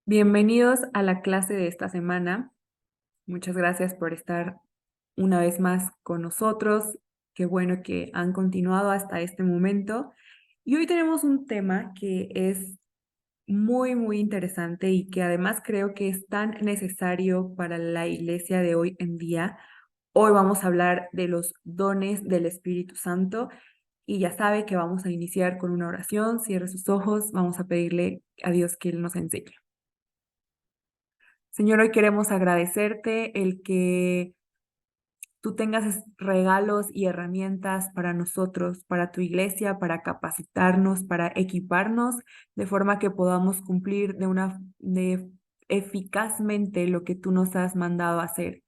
Bienvenidos a la clase de esta semana. Muchas gracias por estar una vez más con nosotros. Qué bueno que han continuado hasta este momento. Y hoy tenemos un tema que es muy interesante y que además creo que es tan necesario para la iglesia de hoy en día. Hoy vamos a hablar de los dones del Espíritu Santo y ya sabe que vamos a iniciar con una oración. Cierre sus ojos, vamos a pedirle a Dios que Él nos enseñe. Señor, hoy queremos agradecerte el que tú tengas regalos y herramientas para nosotros, para tu iglesia, para capacitarnos, para equiparnos, de forma que podamos cumplir eficazmente lo que tú nos has mandado a hacer.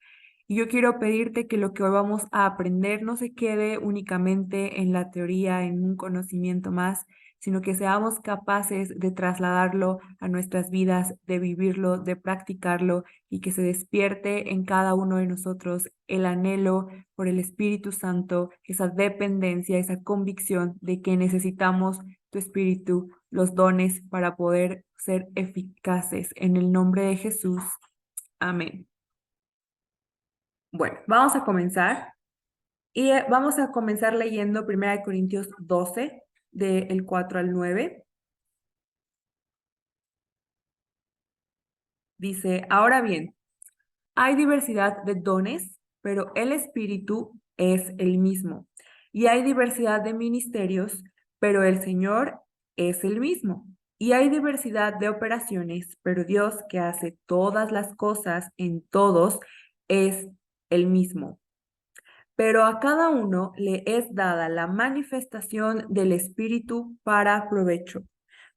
Y yo quiero pedirte que lo que hoy vamos a aprender no se quede únicamente en la teoría, en un conocimiento más, sino que seamos capaces de trasladarlo a nuestras vidas, de vivirlo, de practicarlo y que se despierte en cada uno de nosotros el anhelo por el Espíritu Santo, esa dependencia, esa convicción de que necesitamos tu Espíritu, los dones para poder ser eficaces. En el nombre de Jesús. Amén. Bueno, vamos a comenzar y vamos a comenzar leyendo 1 Corintios 12, del 4 al 9. Dice, ahora bien, hay diversidad de dones, pero el Espíritu es el mismo. Y hay diversidad de ministerios, pero el Señor es el mismo. Y hay diversidad de operaciones, pero Dios que hace todas las cosas en todos es el mismo. Pero a cada uno le es dada la manifestación del Espíritu para provecho,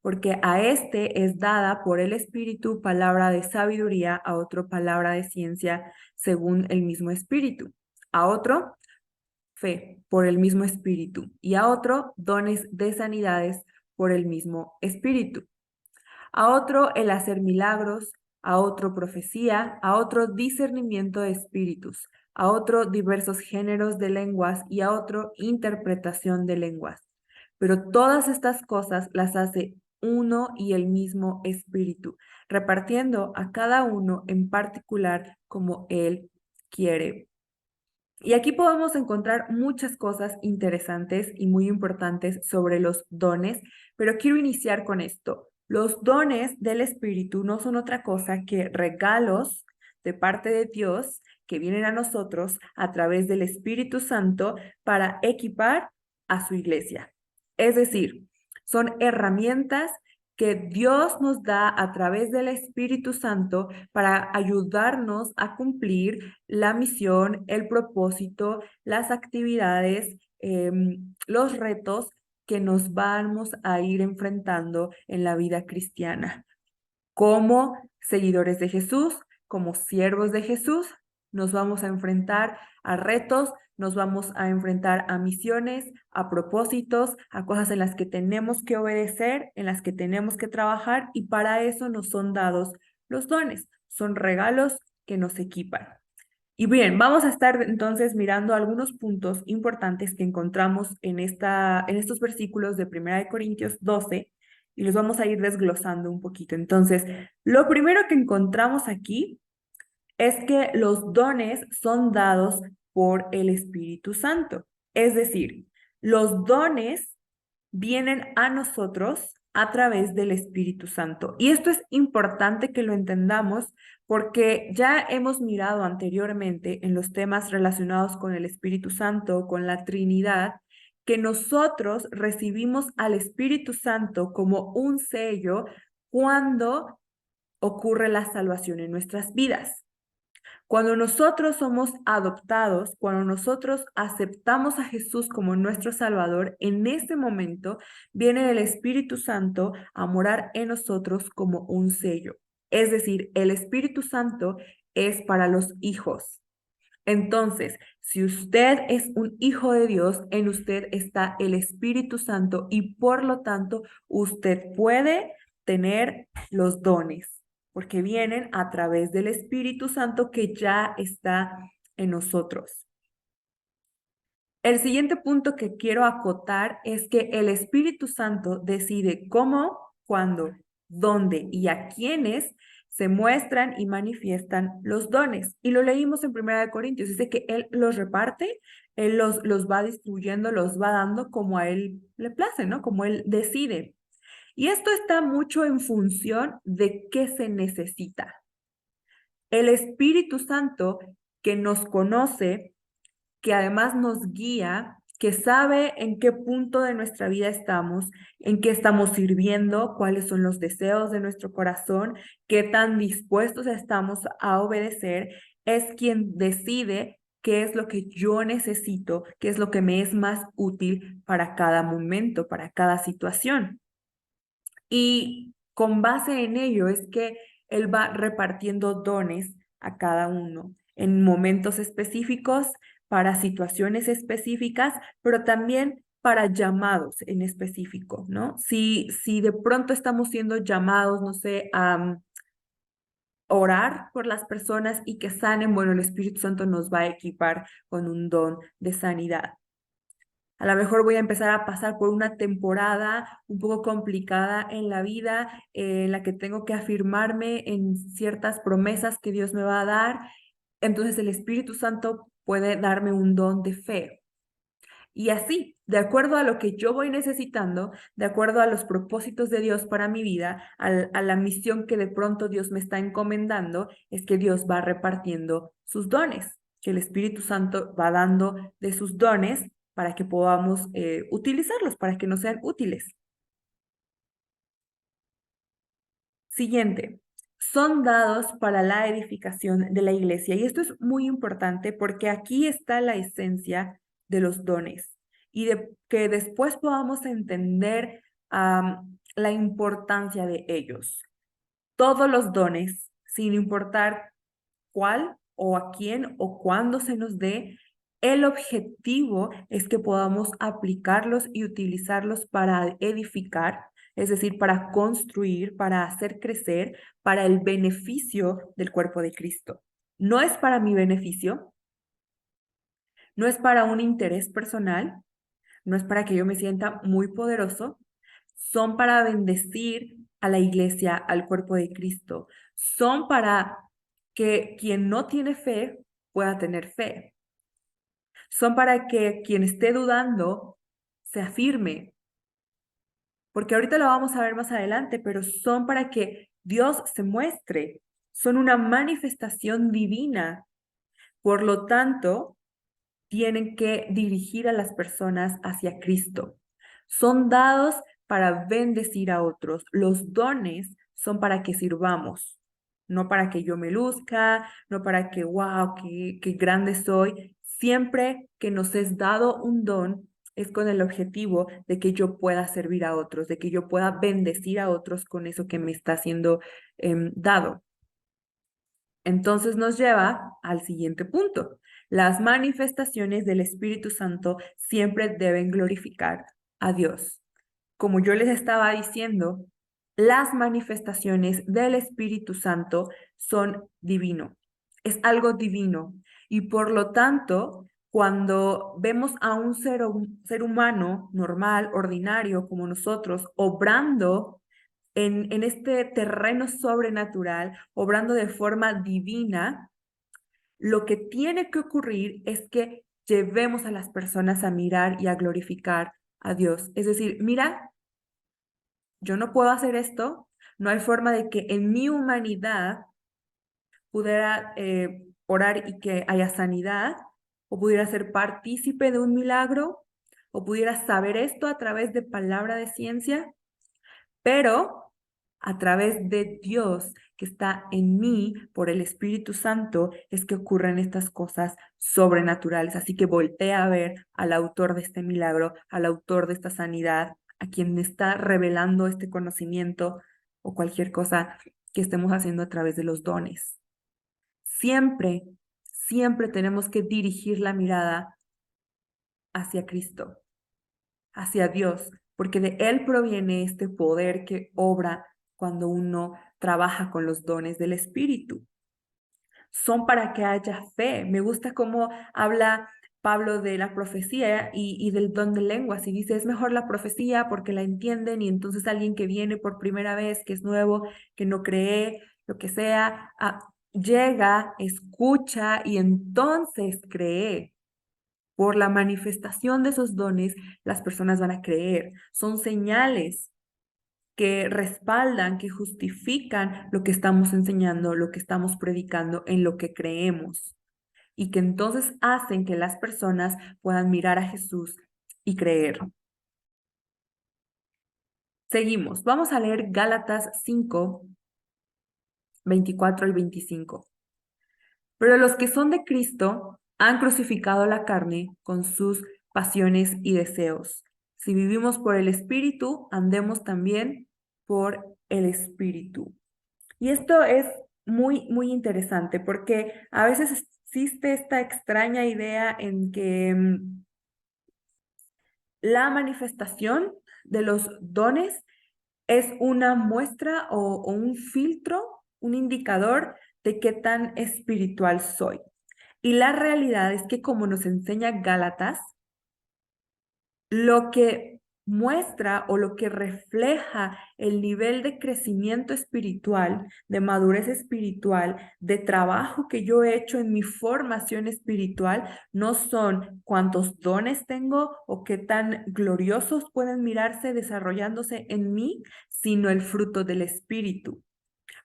porque a este es dada por el Espíritu palabra de sabiduría, a otro palabra de ciencia según el mismo Espíritu, a otro fe por el mismo Espíritu, y a otro dones de sanidades por el mismo Espíritu, a otro el hacer milagros, a otro profecía, a otro discernimiento de espíritus, a otro diversos géneros de lenguas y a otro interpretación de lenguas. Pero todas estas cosas las hace uno y el mismo Espíritu, repartiendo a cada uno en particular como Él quiere. Y aquí podemos encontrar muchas cosas interesantes y muy importantes sobre los dones, pero quiero iniciar con esto. Los dones del Espíritu no son otra cosa que regalos de parte de Dios que vienen a nosotros a través del Espíritu Santo para equipar a su iglesia. Es decir, son herramientas que Dios nos da a través del Espíritu Santo para ayudarnos a cumplir la misión, el propósito, las actividades, los retos que nos vamos a ir enfrentando en la vida cristiana. Como seguidores de Jesús, como siervos de Jesús, nos vamos a enfrentar a retos, nos vamos a enfrentar a misiones, a propósitos, a cosas en las que tenemos que obedecer, en las que tenemos que trabajar, y para eso nos son dados los dones. Son regalos que nos equipan. Y bien, vamos a estar entonces mirando algunos puntos importantes que encontramos en estos versículos de 1 Corintios 12 y los vamos a ir desglosando un poquito. Entonces, lo primero que encontramos aquí es que los dones son dados por el Espíritu Santo. Es decir, los dones vienen a nosotros a través del Espíritu Santo. Y esto es importante que lo entendamos porque ya hemos mirado anteriormente en los temas relacionados con el Espíritu Santo, con la Trinidad, que nosotros recibimos al Espíritu Santo como un sello cuando ocurre la salvación en nuestras vidas. Cuando nosotros somos adoptados, cuando nosotros aceptamos a Jesús como nuestro Salvador, en ese momento viene el Espíritu Santo a morar en nosotros como un sello. Es decir, el Espíritu Santo es para los hijos. Entonces, si usted es un hijo de Dios, en usted está el Espíritu Santo y por lo tanto usted puede tener los dones, porque vienen a través del Espíritu Santo que ya está en nosotros. El siguiente punto que quiero acotar es que el Espíritu Santo decide cómo, cuándo dónde y a quiénes se muestran y manifiestan los dones. Y lo leímos en 1 Corintios, dice que Él los reparte, Él los va distribuyendo, los va dando como a Él le place, ¿no? Como Él decide. Y esto está mucho en función de qué se necesita. El Espíritu Santo que nos conoce, que además nos guía, que sabe en qué punto de nuestra vida estamos, en qué estamos sirviendo, cuáles son los deseos de nuestro corazón, qué tan dispuestos estamos a obedecer, es quien decide qué es lo que yo necesito, qué es lo que me es más útil para cada momento, para cada situación. Y con base en ello es que Él va repartiendo dones a cada uno en momentos específicos, para situaciones específicas, pero también para llamados en específico, ¿no? Si de pronto estamos siendo llamados, no sé, a orar por las personas y que sanen, bueno, el Espíritu Santo nos va a equipar con un don de sanidad. A lo mejor voy a empezar a pasar por una temporada un poco complicada en la vida, en la que tengo que afirmarme en ciertas promesas que Dios me va a dar. Entonces el Espíritu Santo puede darme un don de fe. Y así, de acuerdo a lo que yo voy necesitando, de acuerdo a los propósitos de Dios para mi vida, a la misión que de pronto Dios me está encomendando, es que Dios va repartiendo sus dones, que el Espíritu Santo va dando de sus dones para que podamos utilizarlos, para que nos sean útiles. Siguiente, son dados para la edificación de la iglesia. Y esto es muy importante porque aquí está la esencia de los dones y de que después podamos entender la importancia de ellos. Todos los dones, sin importar cuál o a quién o cuándo se nos dé, el objetivo es que podamos aplicarlos y utilizarlos para edificar, es decir, para construir, para hacer crecer, para el beneficio del cuerpo de Cristo. No es para mi beneficio, no es para un interés personal, no es para que yo me sienta muy poderoso, son para bendecir a la iglesia, al cuerpo de Cristo, son para que quien no tiene fe pueda tener fe, son para que quien esté dudando se afirme, porque ahorita lo vamos a ver más adelante, pero son para que Dios se muestre, son una manifestación divina. Por lo tanto, tienen que dirigir a las personas hacia Cristo. Son dados para bendecir a otros. Los dones son para que sirvamos, no para que yo me luzca, no para que, wow, qué grande soy. Siempre que nos es dado un don, es con el objetivo de que yo pueda servir a otros, de que yo pueda bendecir a otros con eso que me está siendo dado. Entonces nos lleva al siguiente punto. Las manifestaciones del Espíritu Santo siempre deben glorificar a Dios. Como yo les estaba diciendo, las manifestaciones del Espíritu Santo son divino. Es algo divino. Y por lo tanto, cuando vemos a un ser humano normal, ordinario, como nosotros, obrando en este terreno sobrenatural, obrando de forma divina, lo que tiene que ocurrir es que llevemos a las personas a mirar y a glorificar a Dios. Es decir, mira, yo no puedo hacer esto, no hay forma de que en mi humanidad pudiera orar y que haya sanidad, o pudiera ser partícipe de un milagro, o pudiera saber esto a través de palabra de ciencia, pero a través de Dios que está en mí por el Espíritu Santo es que ocurren estas cosas sobrenaturales. Así que voltea a ver al autor de este milagro, al autor de esta sanidad, a quien está revelando este conocimiento o cualquier cosa que estemos haciendo a través de los dones. Siempre, siempre tenemos que dirigir la mirada hacia Cristo, hacia Dios, porque de Él proviene este poder que obra cuando uno trabaja con los dones del Espíritu. Son para que haya fe. Me gusta cómo habla Pablo de la profecía y del don de lenguas y dice, es mejor la profecía porque la entienden y entonces alguien que viene por primera vez, que es nuevo, que no cree, lo que sea, llega, escucha y entonces cree. Por la manifestación de esos dones, las personas van a creer. Son señales que respaldan, que justifican lo que estamos enseñando, lo que estamos predicando, en lo que creemos y que entonces hacen que las personas puedan mirar a Jesús y creer. Seguimos. Vamos a leer Gálatas 5, 24 y 25. Pero los que son de Cristo han crucificado la carne con sus pasiones y deseos. Si vivimos por el Espíritu, andemos también por el Espíritu. Y esto es muy interesante porque a veces existe esta extraña idea en que la manifestación de los dones es una muestra o un filtro, un indicador de qué tan espiritual soy. Y la realidad es que como nos enseña Gálatas, lo que muestra o lo que refleja el nivel de crecimiento espiritual, de madurez espiritual, de trabajo que yo he hecho en mi formación espiritual, no son cuántos dones tengo o qué tan gloriosos pueden mirarse desarrollándose en mí, sino el fruto del Espíritu.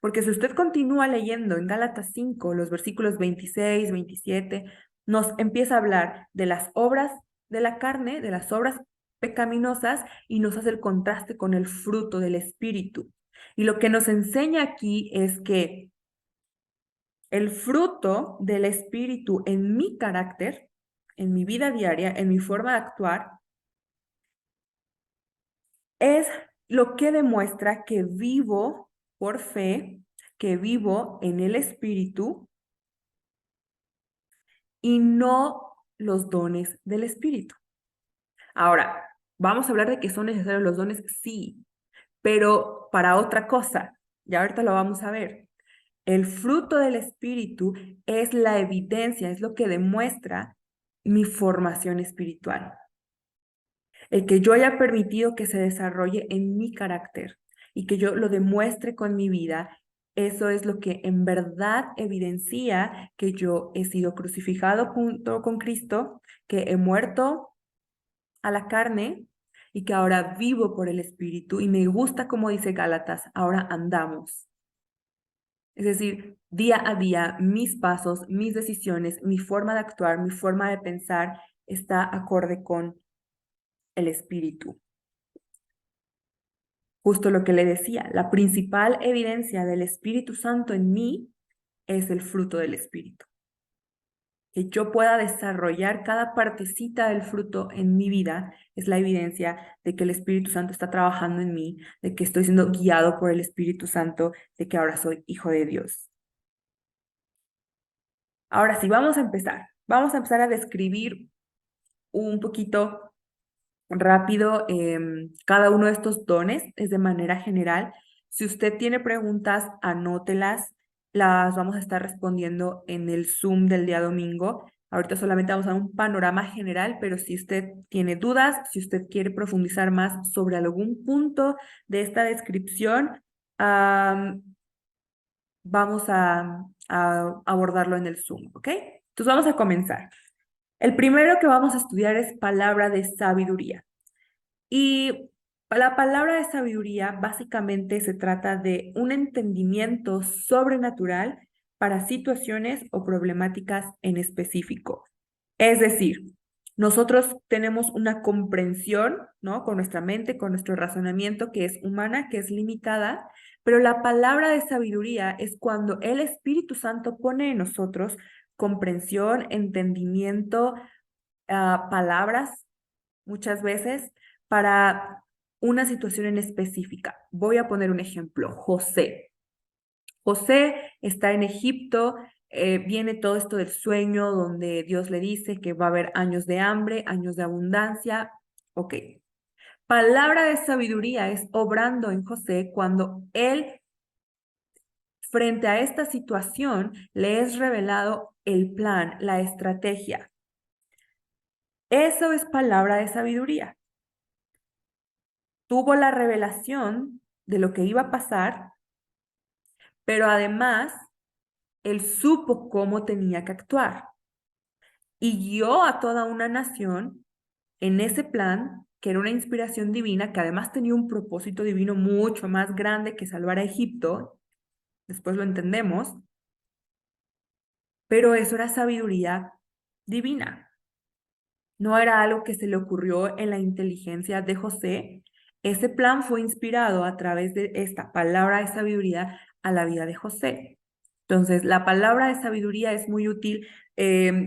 Porque si usted continúa leyendo en Gálatas 5, los versículos 26, 27, nos empieza a hablar de las obras de la carne, de las obras pecaminosas, y nos hace el contraste con el fruto del Espíritu. Y lo que nos enseña aquí es que el fruto del Espíritu en mi carácter, en mi vida diaria, en mi forma de actuar, es lo que demuestra que vivo por fe, que vivo en el Espíritu y no los dones del Espíritu. Ahora, vamos a hablar de que son necesarios los dones, sí, pero para otra cosa, ya ahorita lo vamos a ver. El fruto del Espíritu es la evidencia, es lo que demuestra mi formación espiritual. El que yo haya permitido que se desarrolle en mi carácter y que yo lo demuestre con mi vida, eso es lo que en verdad evidencia que yo he sido crucificado junto con Cristo, que he muerto a la carne y que ahora vivo por el Espíritu. Y me gusta como dice Gálatas, ahora andamos. Es decir, día a día, mis pasos, mis decisiones, mi forma de actuar, mi forma de pensar está acorde con el Espíritu. Justo lo que le decía, la principal evidencia del Espíritu Santo en mí es el fruto del Espíritu. Que yo pueda desarrollar cada partecita del fruto en mi vida es la evidencia de que el Espíritu Santo está trabajando en mí, de que estoy siendo guiado por el Espíritu Santo, de que ahora soy hijo de Dios. Ahora sí, vamos a empezar. Vamos a empezar a describir un poquito rápido cada uno de estos dones, es de manera general. Si usted tiene preguntas, anótelas, las vamos a estar respondiendo en el Zoom del día domingo. Ahorita solamente vamos a dar un panorama general, pero si usted tiene dudas, si usted quiere profundizar más sobre algún punto de esta descripción, vamos a abordarlo en el Zoom, ¿ok? Entonces vamos a comenzar. El primero que vamos a estudiar es palabra de sabiduría. Y la palabra de sabiduría básicamente se trata de un entendimiento sobrenatural para situaciones o problemáticas en específico. Es decir, nosotros tenemos una comprensión, ¿no? Con nuestra mente, con nuestro razonamiento que es humana, que es limitada, pero la palabra de sabiduría es cuando el Espíritu Santo pone en nosotros comprensión, entendimiento, palabras muchas veces para una situación en específica. Voy a poner un ejemplo, José. José está en Egipto, viene todo esto del sueño donde Dios le dice que va a haber años de hambre, años de abundancia. Ok. Palabra de sabiduría es obrando en José cuando él, frente a esta situación, le es revelado el plan, la estrategia. Eso es palabra de sabiduría. Tuvo la revelación de lo que iba a pasar, pero además él supo cómo tenía que actuar y guió a toda una nación en ese plan, que era una inspiración divina, que además tenía un propósito divino mucho más grande que salvar a Egipto. Después lo entendemos, pero eso era sabiduría divina. No era algo que se le ocurrió en la inteligencia de José. Ese plan fue inspirado a través de esta palabra de sabiduría a la vida de José. Entonces, la palabra de sabiduría es muy útil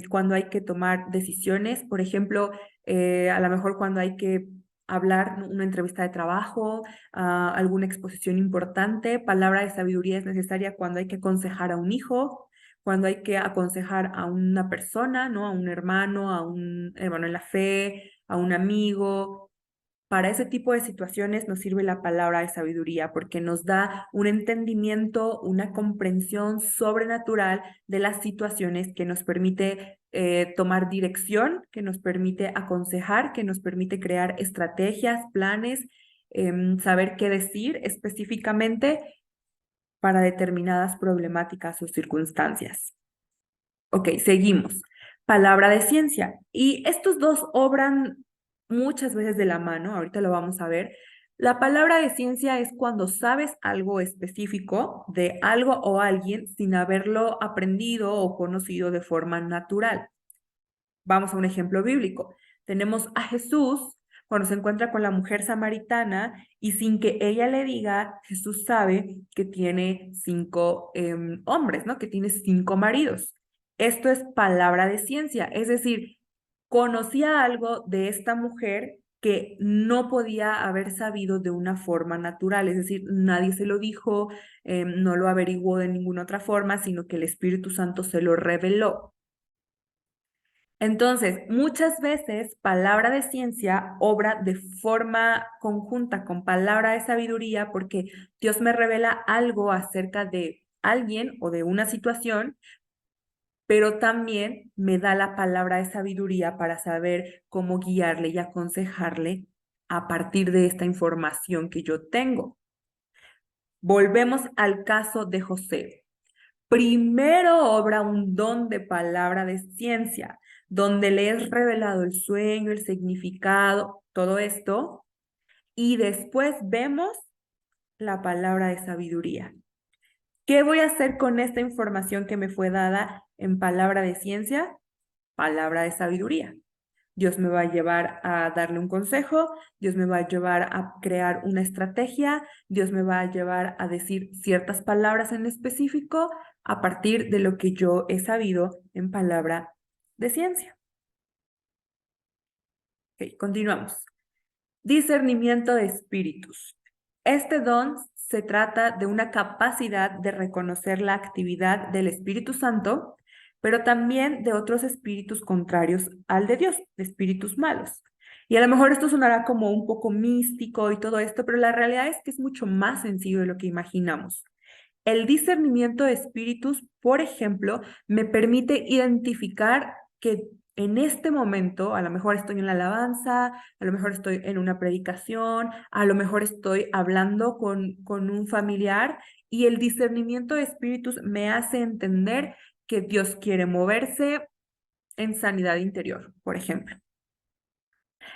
cuando hay que tomar decisiones. Por ejemplo, a lo mejor cuando hay que hablar una entrevista de trabajo, alguna exposición importante. Palabra de sabiduría es necesaria cuando hay que aconsejar a un hijo, cuando hay que aconsejar a una persona, ¿no? A un hermano, a un hermano en la fe, a un amigo. Para ese tipo de situaciones nos sirve la palabra de sabiduría porque nos da un entendimiento, una comprensión sobrenatural de las situaciones que nos permite tomar dirección, que nos permite aconsejar, que nos permite crear estrategias, planes, saber qué decir específicamente para determinadas problemáticas o circunstancias. Ok, seguimos. Palabra de ciencia. Y estos dos obran muchas veces de la mano, ahorita lo vamos a ver. La palabra de ciencia es cuando sabes algo específico de algo o alguien sin haberlo aprendido o conocido de forma natural. Vamos a un ejemplo bíblico. Tenemos a Jesús cuando se encuentra con la mujer samaritana y sin que ella le diga, Jesús sabe que tiene 5 hombres, ¿no? Que tiene 5 maridos. Esto es palabra de ciencia, es decir, conocía algo de esta mujer que no podía haber sabido de una forma natural, es decir, nadie se lo dijo, no lo averiguó de ninguna otra forma, sino que el Espíritu Santo se lo reveló. Entonces, muchas veces palabra de ciencia obra de forma conjunta con palabra de sabiduría porque Dios me revela algo acerca de alguien o de una situación, pero también me da la palabra de sabiduría para saber cómo guiarle y aconsejarle a partir de esta información que yo tengo. Volvemos al caso de José. Primero obra un don de palabra de ciencia, donde le es revelado el sueño, el significado, todo esto, y después vemos la palabra de sabiduría. ¿Qué voy a hacer con esta información que me fue dada en palabra de ciencia? Palabra de sabiduría. Dios me va a llevar a darle un consejo, Dios me va a llevar a crear una estrategia, Dios me va a llevar a decir ciertas palabras en específico a partir de lo que yo he sabido en palabra de ciencia. Ok, continuamos. Discernimiento de espíritus. Este don se trata de una capacidad de reconocer la actividad del Espíritu Santo, pero también de otros espíritus contrarios al de Dios, de espíritus malos. Y a lo mejor esto sonará como un poco místico y todo esto, pero la realidad es que es mucho más sencillo de lo que imaginamos. El discernimiento de espíritus, por ejemplo, me permite identificar que en este momento, a lo mejor estoy en la alabanza, a lo mejor estoy en una predicación, a lo mejor estoy hablando con un familiar y el discernimiento de espíritus me hace entender que Dios quiere moverse en sanidad interior, por ejemplo.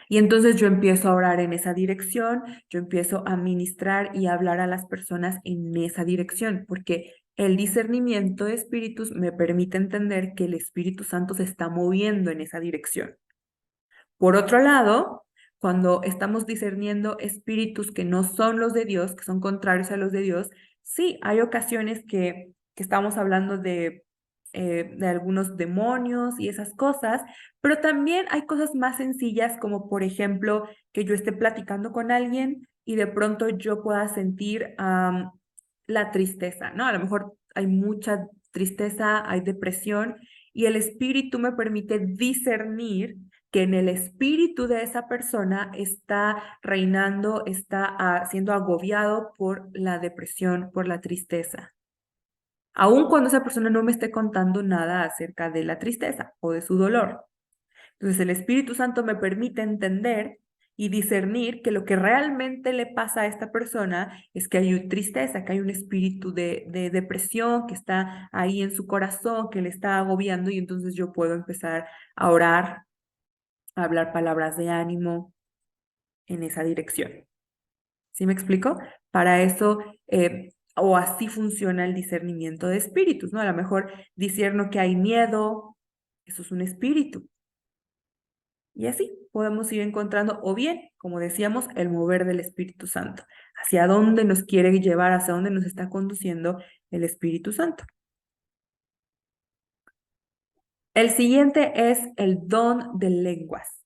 Y entonces yo empiezo a orar en esa dirección, yo empiezo a ministrar y a hablar a las personas en esa dirección, porque el discernimiento de espíritus me permite entender que el Espíritu Santo se está moviendo en esa dirección. Por otro lado, cuando estamos discerniendo espíritus que no son los de Dios, que son contrarios a los de Dios, sí, hay ocasiones que estamos hablando de algunos demonios y esas cosas, pero también hay cosas más sencillas como por ejemplo que yo esté platicando con alguien y de pronto yo pueda sentir la tristeza, ¿no? A lo mejor hay mucha tristeza, hay depresión y el espíritu me permite discernir que en el espíritu de esa persona está reinando, está siendo agobiado por la depresión, por la tristeza. Aun cuando esa persona no me esté contando nada acerca de la tristeza o de su dolor. Entonces el Espíritu Santo me permite entender y discernir que lo que realmente le pasa a esta persona es que hay tristeza, que hay un espíritu de depresión que está ahí en su corazón, que le está agobiando y entonces yo puedo empezar a orar, a hablar palabras de ánimo en esa dirección. ¿Sí me explico? Para eso, o así funciona el discernimiento de espíritus, ¿no? A lo mejor discierno que hay miedo, eso es un espíritu. Y así podemos ir encontrando, o bien, como decíamos, el mover del Espíritu Santo, hacia dónde nos quiere llevar, hacia dónde nos está conduciendo el Espíritu Santo. El siguiente es el don de lenguas.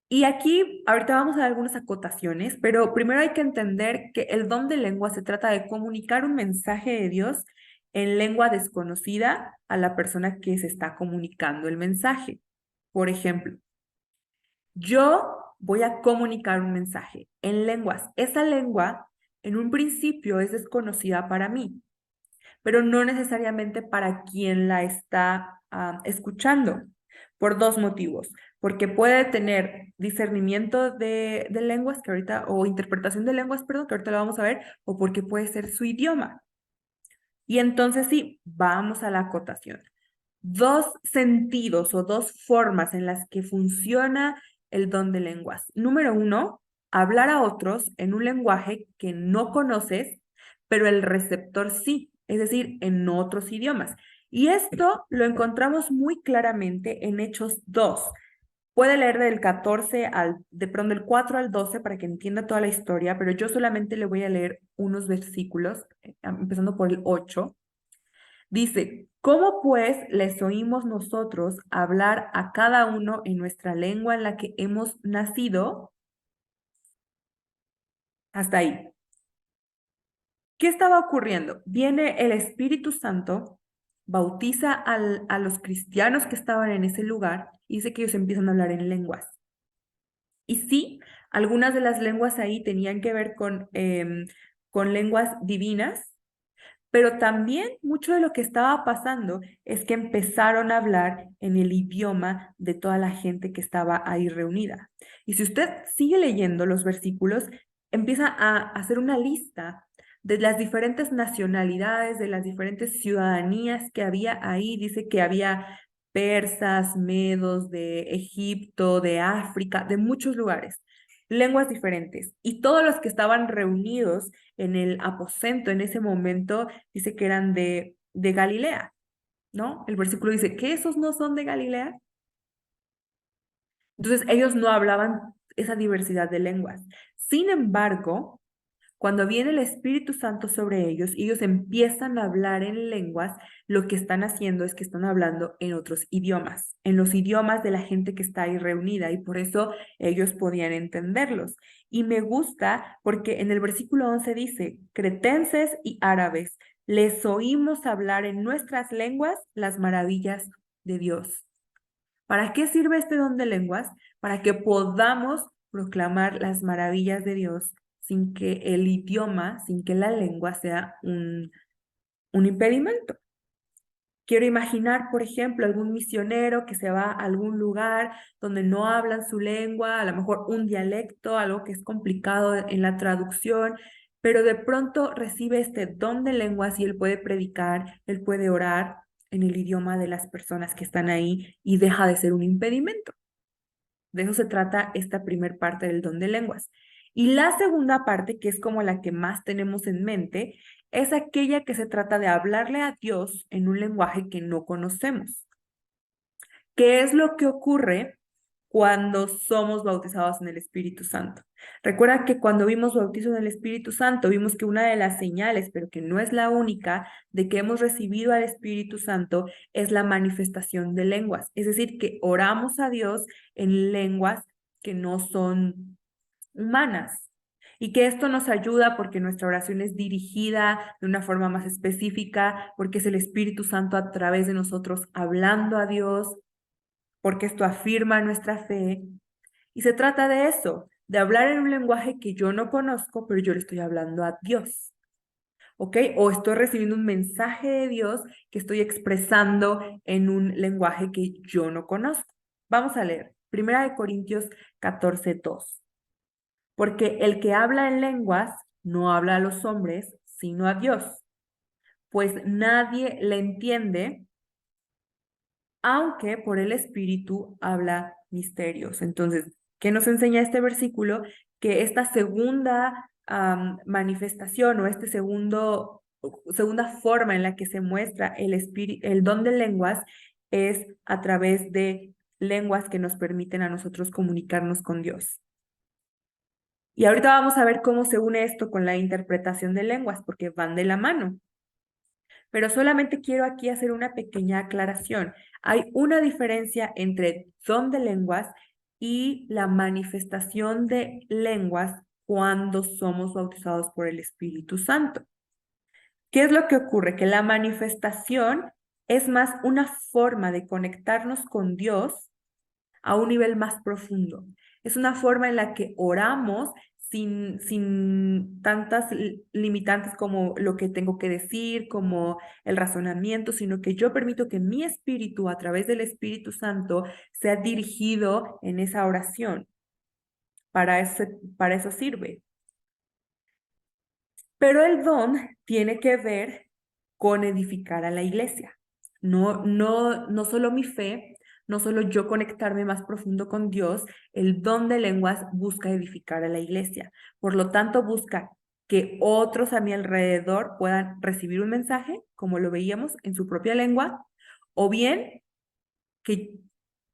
Y aquí, ahorita vamos a dar algunas acotaciones, pero primero hay que entender que el don de lengua se trata de comunicar un mensaje de Dios en lengua desconocida a la persona que se está comunicando el mensaje. Por ejemplo, yo voy a comunicar un mensaje en lenguas. Esa lengua en un principio es desconocida para mí, pero no necesariamente para quien la está escuchando, por dos motivos. Porque puede tener discernimiento de lenguas, que ahorita, o interpretación de lenguas, perdón, que ahorita lo vamos a ver, o porque puede ser su idioma. Y entonces sí, vamos a la acotación. Dos sentidos o dos formas en las que funciona el don de lenguas. Número uno, hablar a otros en un lenguaje que no conoces, pero el receptor sí, es decir, en otros idiomas. Y esto lo encontramos muy claramente en Hechos 2. Puede leer del 14 de pronto del 4 al 12 para que entienda toda la historia, pero yo solamente le voy a leer unos versículos, empezando por el 8. Dice, ¿cómo pues les oímos nosotros hablar a cada uno en nuestra lengua en la que hemos nacido? Hasta ahí. ¿Qué estaba ocurriendo? Viene el Espíritu Santo, bautiza a los cristianos que estaban en ese lugar y dice que ellos empiezan a hablar en lenguas. Y sí, algunas de las lenguas ahí tenían que ver con lenguas divinas, pero también mucho de lo que estaba pasando es que empezaron a hablar en el idioma de toda la gente que estaba ahí reunida. Y si usted sigue leyendo los versículos, empieza a hacer una lista de las diferentes nacionalidades, de las diferentes ciudadanías que había ahí. Dice que había persas, medos de Egipto, de África, de muchos lugares, lenguas diferentes. Y todos los que estaban reunidos en el aposento en ese momento, dice que eran de Galilea, ¿no? El versículo dice, ¿que esos no son de Galilea? Entonces ellos no hablaban esa diversidad de lenguas. Sin embargo, cuando viene el Espíritu Santo sobre ellos y ellos empiezan a hablar en lenguas, lo que están haciendo es que están hablando en otros idiomas, en los idiomas de la gente que está ahí reunida y por eso ellos podían entenderlos. Y me gusta porque en el versículo 11 dice, cretenses y árabes, les oímos hablar en nuestras lenguas las maravillas de Dios. ¿Para qué sirve este don de lenguas? Para que podamos proclamar las maravillas de Dios sin que el idioma, sin que la lengua sea un impedimento. Quiero imaginar, por ejemplo, algún misionero que se va a algún lugar donde no hablan su lengua, a lo mejor un dialecto, algo que es complicado en la traducción, pero de pronto recibe este don de lenguas y él puede predicar, él puede orar en el idioma de las personas que están ahí y deja de ser un impedimento. De eso se trata esta primer parte del don de lenguas. Y la segunda parte, que es como la que más tenemos en mente, es aquella que se trata de hablarle a Dios en un lenguaje que no conocemos. ¿Qué es lo que ocurre cuando somos bautizados en el Espíritu Santo? Recuerda que cuando vimos bautizo en el Espíritu Santo, vimos que una de las señales, pero que no es la única, de que hemos recibido al Espíritu Santo es la manifestación de lenguas. Es decir, que oramos a Dios en lenguas que no son humanas. Y que esto nos ayuda porque nuestra oración es dirigida de una forma más específica, porque es el Espíritu Santo a través de nosotros hablando a Dios, porque esto afirma nuestra fe. Y se trata de eso, de hablar en un lenguaje que yo no conozco, pero yo le estoy hablando a Dios. ¿Ok? O estoy recibiendo un mensaje de Dios que estoy expresando en un lenguaje que yo no conozco. Vamos a leer 1 Corintios 14:2. Porque el que habla en lenguas no habla a los hombres, sino a Dios, pues nadie le entiende, aunque por el Espíritu habla misterios. Entonces, ¿qué nos enseña este versículo? Que esta segunda manifestación o segunda forma en la que se muestra el don de lenguas es a través de lenguas que nos permiten a nosotros comunicarnos con Dios. Y ahorita vamos a ver cómo se une esto con la interpretación de lenguas, porque van de la mano. Pero solamente quiero aquí hacer una pequeña aclaración. Hay una diferencia entre don de lenguas y la manifestación de lenguas cuando somos bautizados por el Espíritu Santo. ¿Qué es lo que ocurre? Que la manifestación es más una forma de conectarnos con Dios a un nivel más profundo. Es una forma en la que oramos sin tantas limitantes como lo que tengo que decir, como el razonamiento, sino que yo permito que mi espíritu, a través del Espíritu Santo, sea dirigido en esa oración. Para eso sirve. Pero el don tiene que ver con edificar a la iglesia. No solo mi fe, no solo yo conectarme más profundo con Dios, el don de lenguas busca edificar a la iglesia. Por lo tanto, busca que otros a mi alrededor puedan recibir un mensaje, como lo veíamos, en su propia lengua, o bien que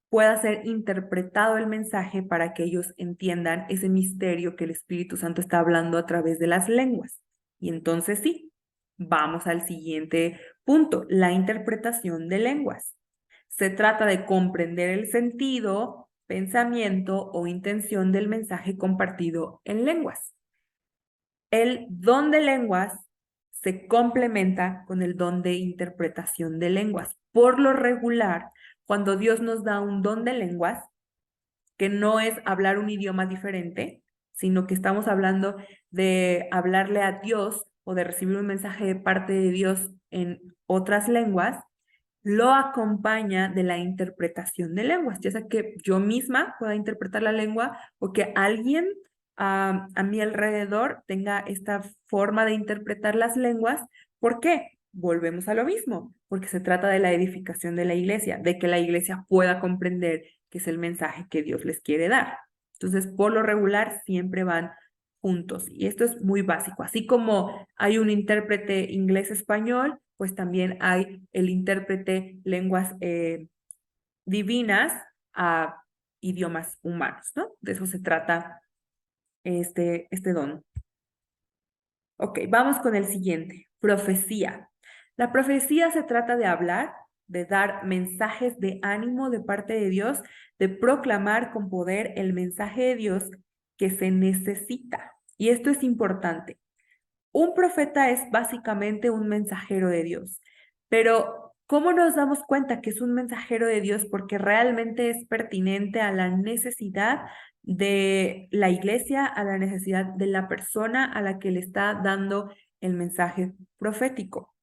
pueda ser interpretado el mensaje para que ellos entiendan ese misterio que el Espíritu Santo está hablando a través de las lenguas. Y entonces sí, vamos al siguiente punto, la interpretación de lenguas. Se trata de comprender el sentido, pensamiento o intención del mensaje compartido en lenguas. El don de lenguas se complementa con el don de interpretación de lenguas. Por lo regular, cuando Dios nos da un don de lenguas, que no es hablar un idioma diferente, sino que estamos hablando de hablarle a Dios o de recibir un mensaje de parte de Dios en otras lenguas, lo acompaña de la interpretación de lenguas, ya sea que yo misma pueda interpretar la lengua o que alguien a mi alrededor tenga esta forma de interpretar las lenguas. ¿Por qué? Volvemos a lo mismo, porque se trata de la edificación de la iglesia, de que la iglesia pueda comprender que es el mensaje que Dios les quiere dar. Entonces, por lo regular, siempre van juntos. Y esto es muy básico. Así como hay un intérprete inglés-español, pues también hay el intérprete lenguas divinas a idiomas humanos, ¿no? De eso se trata este don. Ok, vamos con el siguiente, profecía. La profecía se trata de hablar, de dar mensajes de ánimo de parte de Dios, de proclamar con poder el mensaje de Dios que se necesita. Y esto es importante. Un profeta es básicamente un mensajero de Dios, pero ¿cómo nos damos cuenta que es un mensajero de Dios? Porque realmente es pertinente a la necesidad de la iglesia, a la necesidad de la persona a la que le está dando el mensaje profético.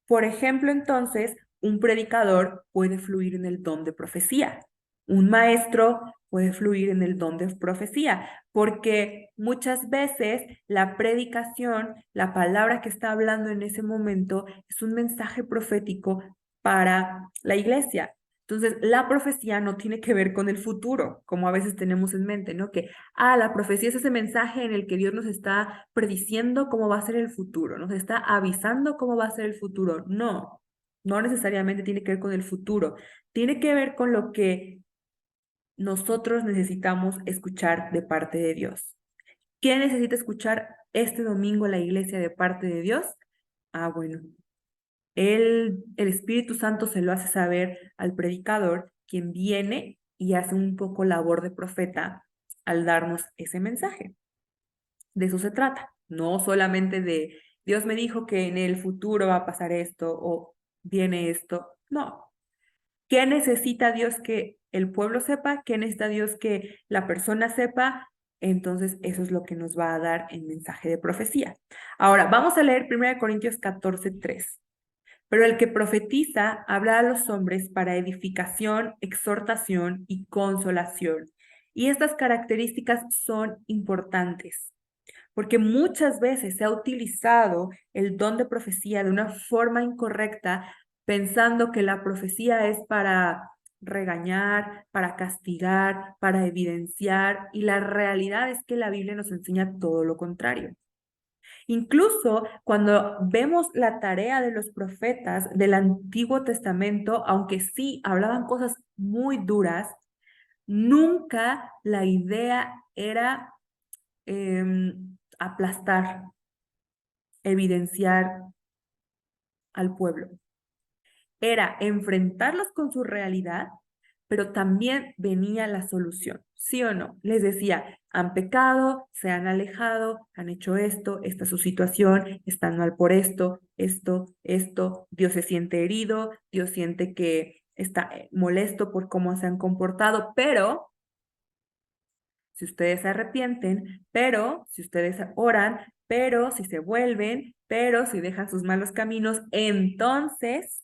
Por ejemplo, entonces, un predicador puede fluir en el don de profecía. Un maestro puede fluir en el don de profecía, porque muchas veces la predicación, la palabra que está hablando en ese momento, es un mensaje profético para la iglesia. Entonces, la profecía no tiene que ver con el futuro, como a veces tenemos en mente, ¿no? Que, la profecía es ese mensaje en el que Dios nos está prediciendo cómo va a ser el futuro, nos está avisando cómo va a ser el futuro. No, no necesariamente tiene que ver con el futuro, tiene que ver con lo que nosotros necesitamos escuchar de parte de Dios. ¿Qué necesita escuchar este domingo la iglesia de parte de Dios? Bueno, el Espíritu Santo se lo hace saber al predicador, quien viene y hace un poco labor de profeta al darnos ese mensaje. De eso se trata, no solamente de Dios me dijo que en el futuro va a pasar esto o viene esto, no. ¿Qué necesita Dios que el pueblo sepa? ¿Qué necesita Dios que la persona sepa? Entonces, eso es lo que nos va a dar el mensaje de profecía. Ahora, vamos a leer 1 Corintios 14:3. Pero el que profetiza habla a los hombres para edificación, exhortación y consolación. Y estas características son importantes, porque muchas veces se ha utilizado el don de profecía de una forma incorrecta, pensando que la profecía es para regañar, para castigar, para evidenciar, y la realidad es que la Biblia nos enseña todo lo contrario. Incluso cuando vemos la tarea de los profetas del Antiguo Testamento, aunque sí hablaban cosas muy duras, nunca la idea era aplastar, evidenciar al pueblo. Era enfrentarlos con su realidad, pero también venía la solución, ¿sí o no? Les decía, han pecado, se han alejado, han hecho esto, esta es su situación, están mal por esto, Dios se siente herido, Dios siente que está molesto por cómo se han comportado, pero si ustedes se arrepienten, pero si ustedes oran, pero si se vuelven, pero si dejan sus malos caminos, entonces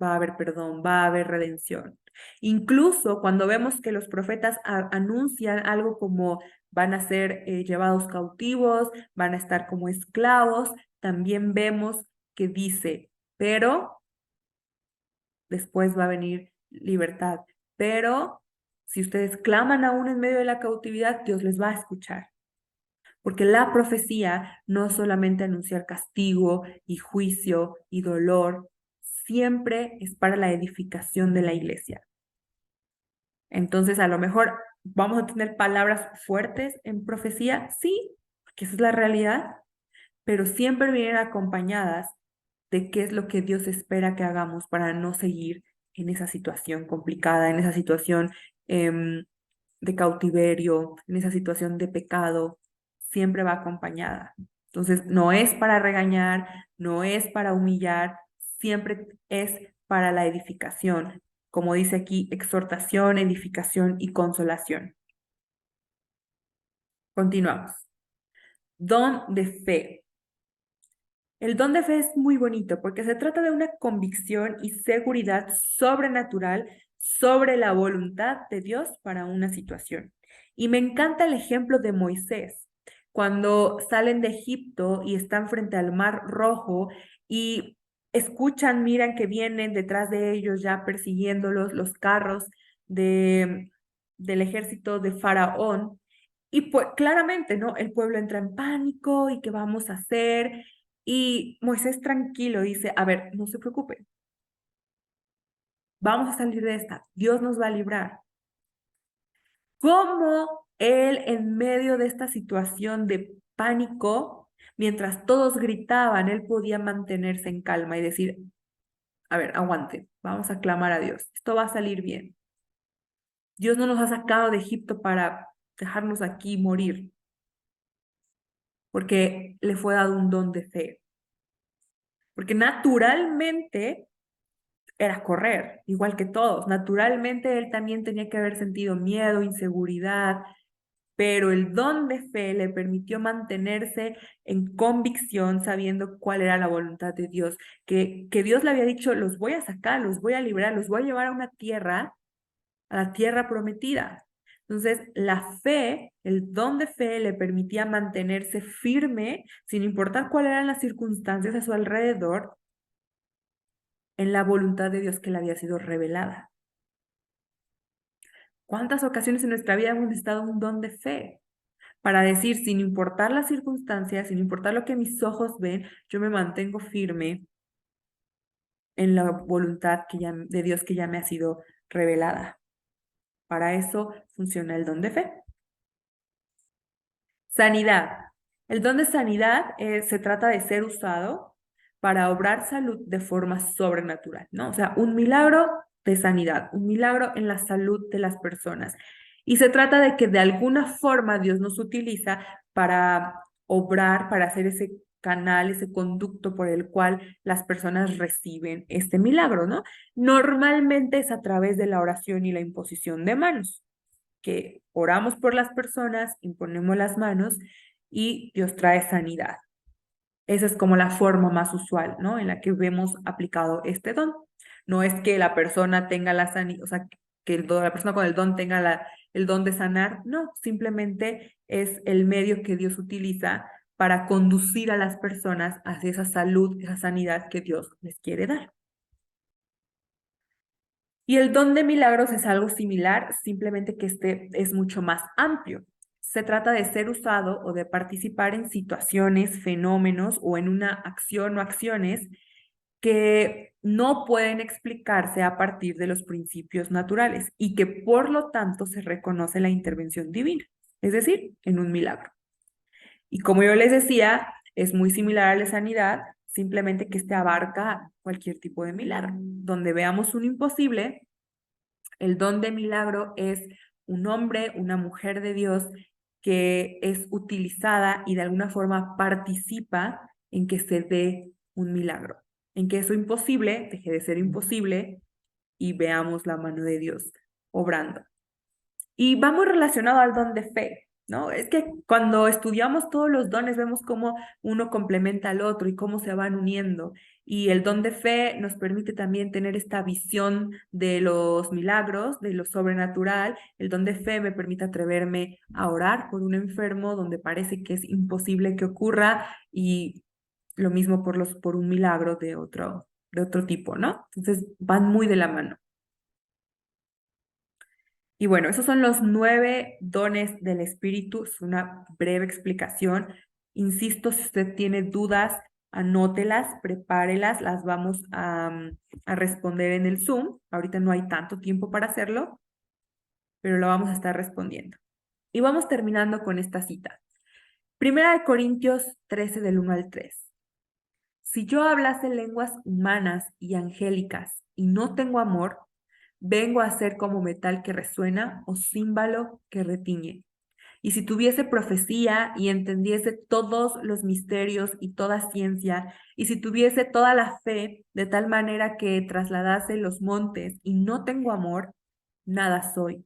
va a haber perdón, va a haber redención. Incluso cuando vemos que los profetas anuncian algo como van a ser llevados cautivos, van a estar como esclavos, también vemos que dice, pero después va a venir libertad. Pero si ustedes claman aún en medio de la cautividad, Dios les va a escuchar. Porque la profecía no es solamente anunciar castigo y juicio y dolor, siempre es para la edificación de la iglesia. Entonces, a lo mejor vamos a tener palabras fuertes en profecía, sí, porque esa es la realidad, pero siempre vienen acompañadas de qué es lo que Dios espera que hagamos para no seguir en esa situación complicada, en esa situación de cautiverio, en esa situación de pecado, siempre va acompañada. Entonces, no es para regañar, no es para humillar, siempre es para la edificación. Como dice aquí, exhortación, edificación y consolación. Continuamos. Don de fe. El don de fe es muy bonito porque se trata de una convicción y seguridad sobrenatural sobre la voluntad de Dios para una situación. Y me encanta el ejemplo de Moisés, cuando salen de Egipto y están frente al Mar Rojo y escuchan, miran que vienen detrás de ellos ya persiguiéndolos los carros de, del ejército de Faraón. Y pues claramente, ¿no? El pueblo entra en pánico y qué vamos a hacer. Y Moisés tranquilo dice, a ver, no se preocupen, vamos a salir de esta, Dios nos va a librar. ¿Cómo él en medio de esta situación de pánico, mientras todos gritaban, él podía mantenerse en calma y decir, a ver, aguante, vamos a clamar a Dios, esto va a salir bien. Dios no nos ha sacado de Egipto para dejarnos aquí morir, porque le fue dado un don de fe. Porque naturalmente era correr, igual que todos. Naturalmente él también tenía que haber sentido miedo, inseguridad, pero el don de fe le permitió mantenerse en convicción, sabiendo cuál era la voluntad de Dios, que Dios le había dicho, los voy a sacar, los voy a librar, los voy a llevar a una tierra, a la tierra prometida. Entonces, la fe, el don de fe le permitía mantenerse firme, sin importar cuáles eran las circunstancias a su alrededor, en la voluntad de Dios que le había sido revelada. ¿Cuántas ocasiones en nuestra vida hemos necesitado un don de fe para decir, sin importar las circunstancias, sin importar lo que mis ojos ven, yo me mantengo firme en la voluntad de Dios que ya me ha sido revelada? Para eso funciona el don de fe. Sanidad. El don de sanidad se trata de ser usado para obrar salud de forma sobrenatural, ¿no? O sea, un milagro de sanidad, un milagro en la salud de las personas. Y se trata de que de alguna forma Dios nos utiliza para obrar, para hacer ese canal, ese conducto por el cual las personas reciben este milagro, ¿no? Normalmente es a través de la oración y la imposición de manos, que oramos por las personas, imponemos las manos y Dios trae sanidad. Esa es como la forma más usual, ¿no? En la que vemos aplicado este don. No es que la persona tenga la sanidad, o sea, que la persona con el don tenga el don de sanar, no, simplemente es el medio que Dios utiliza para conducir a las personas hacia esa salud, esa sanidad que Dios les quiere dar. Y el don de milagros es algo similar, simplemente que este es mucho más amplio. Se trata de ser usado o de participar en situaciones, fenómenos o en una acción o acciones que no pueden explicarse a partir de los principios naturales y que por lo tanto se reconoce la intervención divina, es decir, en un milagro. Y como yo les decía, es muy similar a la sanidad, simplemente que este abarca cualquier tipo de milagro. Donde veamos un imposible, el don de milagro es un hombre, una mujer de Dios que es utilizada y de alguna forma participa en que se dé un milagro, en que eso imposible deje de ser imposible y veamos la mano de Dios obrando. Y va muy relacionado al don de fe, ¿no? Es que cuando estudiamos todos los dones vemos cómo uno complementa al otro y cómo se van uniendo. Y el don de fe nos permite también tener esta visión de los milagros, de lo sobrenatural. El don de fe me permite atreverme a orar por un enfermo donde parece que es imposible que ocurra y lo mismo por un milagro de otro tipo, ¿no? Entonces van muy de la mano. Y bueno, esos son los 9 dones del Espíritu. Es una breve explicación. Insisto, si usted tiene dudas, anótelas, prepárelas, las vamos a responder en el Zoom. Ahorita no hay tanto tiempo para hacerlo, pero lo vamos a estar respondiendo. Y vamos terminando con esta cita. Primera de Corintios 13 del 1 al 3. Si yo hablase lenguas humanas y angélicas y no tengo amor, vengo a ser como metal que resuena o címbalo que retiñe. Y si tuviese profecía y entendiese todos los misterios y toda ciencia, y si tuviese toda la fe de tal manera que trasladase los montes y no tengo amor, nada soy.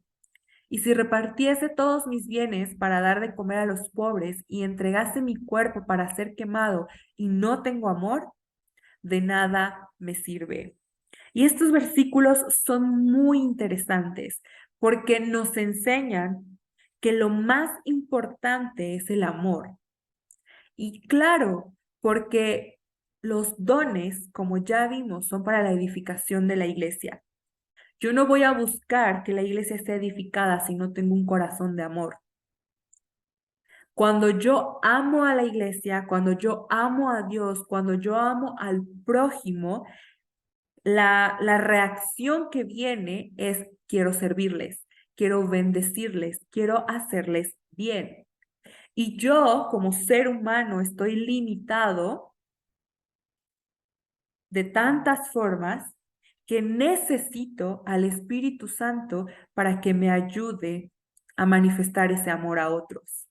Y si repartiese todos mis bienes para dar de comer a los pobres y entregase mi cuerpo para ser quemado y no tengo amor, de nada me sirve. Y estos versículos son muy interesantes porque nos enseñan que lo más importante es el amor. Y claro, porque los dones, como ya vimos, son para la edificación de la iglesia. Yo no voy a buscar que la iglesia esté edificada si no tengo un corazón de amor. Cuando yo amo a la iglesia, cuando yo amo a Dios, cuando yo amo al prójimo, la reacción que viene es quiero servirles, quiero bendecirles, quiero hacerles bien. Y yo como ser humano estoy limitado de tantas formas que necesito al Espíritu Santo para que me ayude a manifestar ese amor a otros.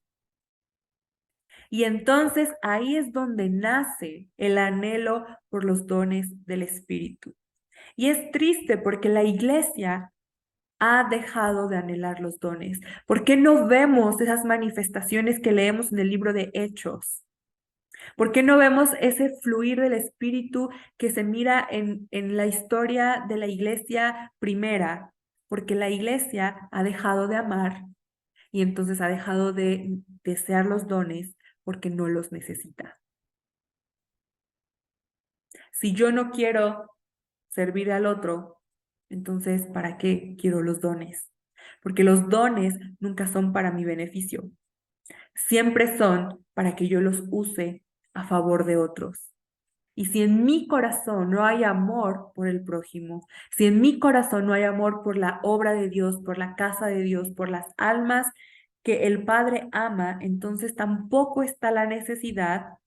Y entonces ahí es donde nace el anhelo por los dones del Espíritu. Y es triste porque la iglesia ha dejado de anhelar los dones. ¿Por qué no vemos esas manifestaciones que leemos en el libro de Hechos? ¿Por qué no vemos ese fluir del Espíritu que se mira en la historia de la iglesia primera? Porque la iglesia ha dejado de amar y entonces ha dejado de desear los dones porque no los necesita. Si yo no quiero servir al otro, entonces, ¿para qué quiero los dones? Porque los dones nunca son para mi beneficio, siempre son para que yo los use a favor de otros. Y si en mi corazón no hay amor por el prójimo, si en mi corazón no hay amor por la obra de Dios, por la casa de Dios, por las almas que el Padre ama, entonces tampoco está la necesidad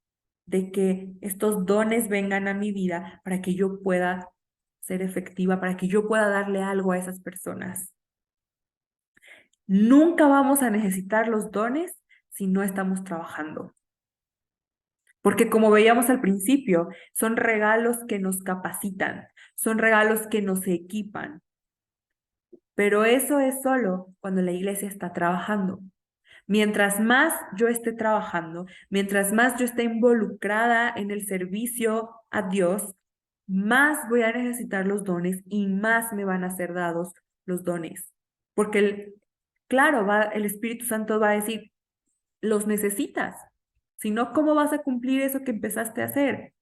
de que estos dones vengan a mi vida para que yo pueda ser efectiva, para que yo pueda darle algo a esas personas. Nunca vamos a necesitar los dones si no estamos trabajando. Porque como veíamos al principio, son regalos que nos capacitan, son regalos que nos equipan. Pero eso es solo cuando la iglesia está trabajando. Mientras más yo esté trabajando, mientras más yo esté involucrada en el servicio a Dios, más voy a necesitar los dones y más me van a ser dados los dones. Porque claro, el Espíritu Santo va a decir, los necesitas. Si no, ¿cómo vas a cumplir eso que empezaste a hacer?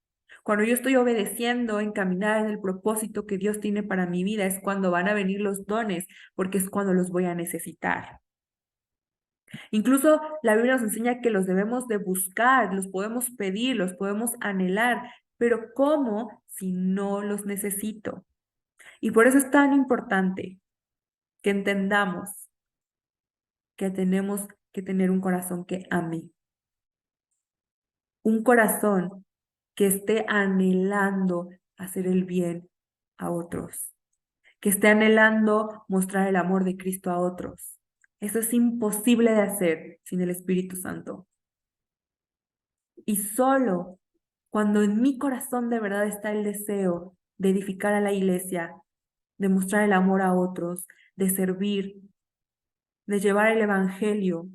Cuando yo estoy obedeciendo en caminar en el propósito que Dios tiene para mi vida, es cuando van a venir los dones, porque es cuando los voy a necesitar. Incluso la Biblia nos enseña que los debemos de buscar, los podemos pedir, los podemos anhelar, pero ¿cómo si no los necesito? Y por eso es tan importante que entendamos que tenemos que tener un corazón que ame, un corazón que esté anhelando hacer el bien a otros, que esté anhelando mostrar el amor de Cristo a otros. Eso es imposible de hacer sin el Espíritu Santo. Y solo cuando en mi corazón de verdad está el deseo de edificar a la iglesia, de mostrar el amor a otros, de servir, de llevar el evangelio,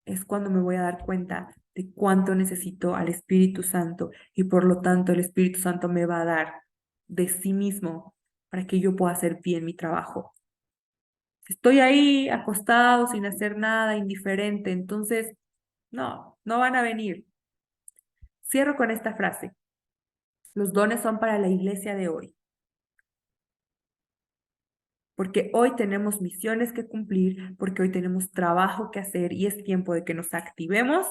es cuando me voy a dar cuenta de cuánto necesito al Espíritu Santo y por lo tanto el Espíritu Santo me va a dar de sí mismo para que yo pueda hacer bien mi trabajo. Si estoy ahí acostado sin hacer nada, indiferente, entonces no van a venir. Cierro con esta frase. Los dones son para la iglesia de hoy, porque hoy tenemos misiones que cumplir, porque hoy tenemos trabajo que hacer y es tiempo de que nos activemos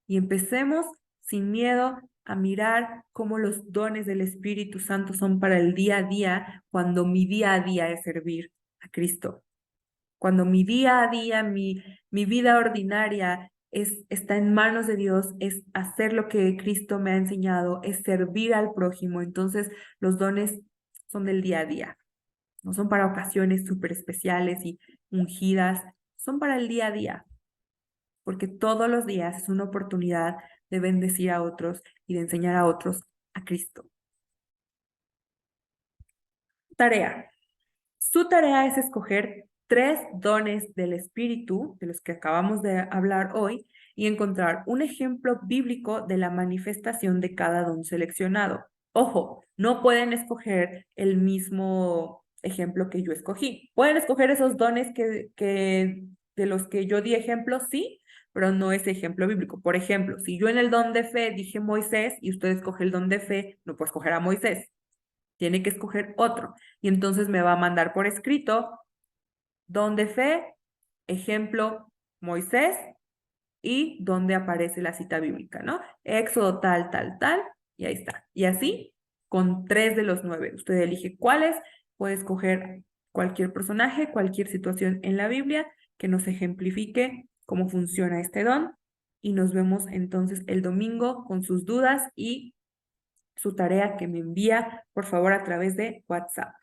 y empecemos sin miedo a mirar cómo los dones del Espíritu Santo son para el día a día, cuando mi día a día es servir a Cristo. Cuando mi día a día, mi vida ordinaria está en manos de Dios, es hacer lo que Cristo me ha enseñado, es servir al prójimo. Entonces, los dones son del día a día, no son para ocasiones súper especiales y ungidas, son para el día a día, porque todos los días es una oportunidad de bendecir a otros y de enseñar a otros a Cristo. Tarea. Su tarea es escoger 3 dones del Espíritu, de los que acabamos de hablar hoy, y encontrar un ejemplo bíblico de la manifestación de cada don seleccionado. Ojo, no pueden escoger el mismo ejemplo que yo escogí. Pueden escoger esos dones de los que yo di ejemplo, sí, pero no es ejemplo bíblico. Por ejemplo, si yo en el don de fe dije Moisés y usted escoge el don de fe, no puede escoger a Moisés. Tiene que escoger otro. Y entonces me va a mandar por escrito don de fe, ejemplo Moisés y donde aparece la cita bíblica, ¿no? Éxodo tal, tal, tal, y ahí está. Y así con 3 de los 9. Usted elige cuáles, puede escoger cualquier personaje, cualquier situación en la Biblia que nos ejemplifique cómo funciona este don. Y nos vemos entonces el domingo con sus dudas y su tarea que me envía, por favor, a través de WhatsApp.